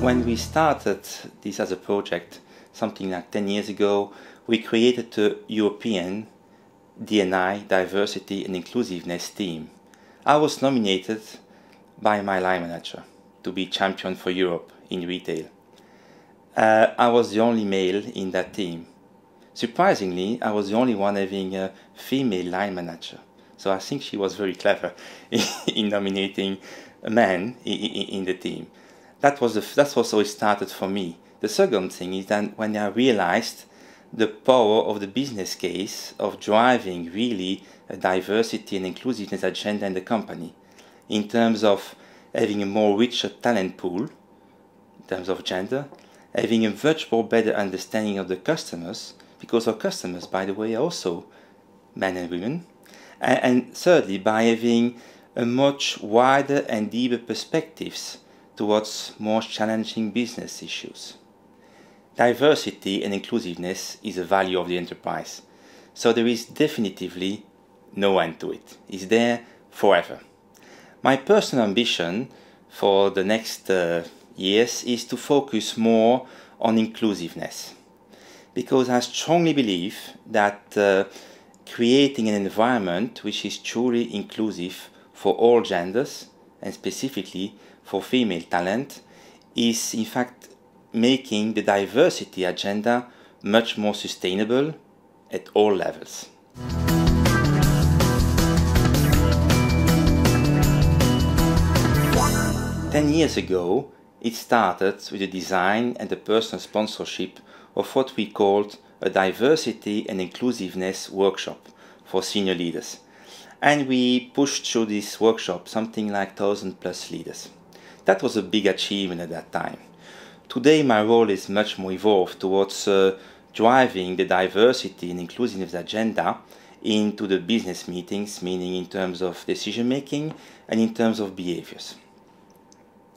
When we started this as a project, something like 10 years ago, we created the European D&I, Diversity and Inclusiveness team. I was nominated by my line manager to be champion for Europe in retail. I was the only male in that team. Surprisingly, I was the only one having a female line manager. So I think she was very clever in nominating a man in the team. That's how it started for me. The second thing is that when I realized the power of the business case of driving really a diversity and inclusiveness agenda in the company, in terms of having a more richer talent pool, in terms of gender, having a much more better understanding of the customers, because our customers, by the way, are also men and women, and thirdly, by having a much wider and deeper perspectives towards more challenging business issues. Diversity and inclusiveness is a value of the enterprise, so there is definitively no end to it. It's there forever. My personal ambition for the next years is to focus more on inclusiveness, because I strongly believe that creating an environment which is truly inclusive for all genders, and specifically for female talent, is in fact making the diversity agenda much more sustainable at all levels. Ten years ago, it started with the design and the personal sponsorship of what we called a diversity and inclusiveness workshop for senior leaders. And we pushed through this workshop something like 1,000+ leaders. That was a big achievement at that time. Today my role is much more evolved towards driving the diversity and inclusiveness agenda into the business meetings, meaning in terms of decision making and in terms of behaviors.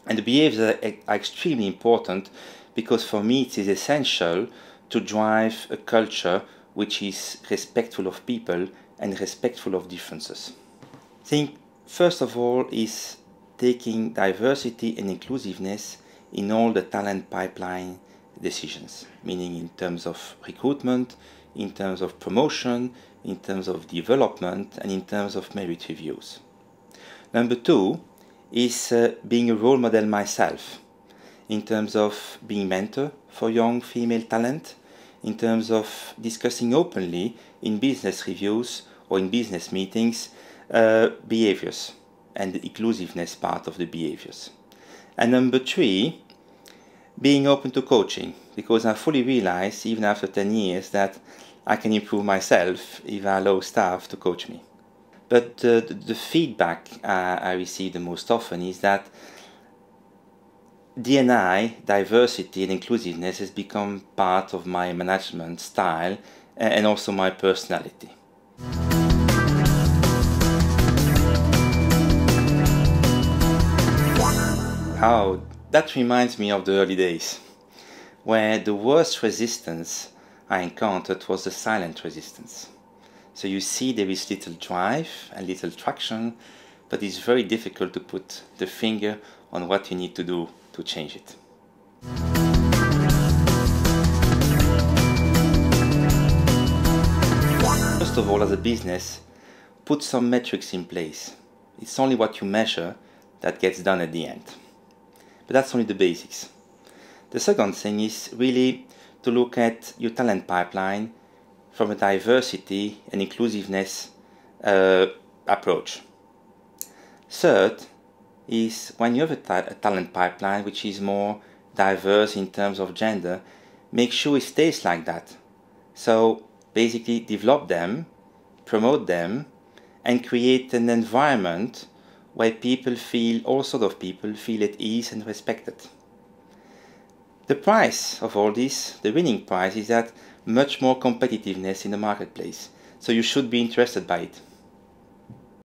And the behaviors are extremely important because for me it is essential to drive a culture which is respectful of people and respectful of differences. I think first of all is taking diversity and inclusiveness in all the talent pipeline decisions, meaning in terms of recruitment, in terms of promotion, in terms of development, and in terms of merit reviews. Number two is being a role model myself, in terms of being mentor for young female talent, in terms of discussing openly in business reviews or in business meetings behaviors and the inclusiveness part of the behaviors. And number three, being open to coaching, because I fully realize, even after 10 years, that I can improve myself if I allow staff to coach me. But the feedback I receive the most often is that D&I, diversity and inclusiveness, has become part of my management style and also my personality. Oh, that reminds me of the early days, where the worst resistance I encountered was the silent resistance. So you see there is little drive and little traction, but it's very difficult to put the finger on what you need to do to change it. First of all, as a business, put some metrics in place. It's only what you measure that gets done at the end. But that's only the basics. The second thing is really to look at your talent pipeline from a diversity and inclusiveness approach. Third is when you have a talent pipeline which is more diverse in terms of gender, make sure it stays like that. So basically develop them, promote them, and create an environment where people feel, all sorts of people feel at ease and respected. The price of all this, the winning prize, is that much more competitiveness in the marketplace. So you should be interested by it.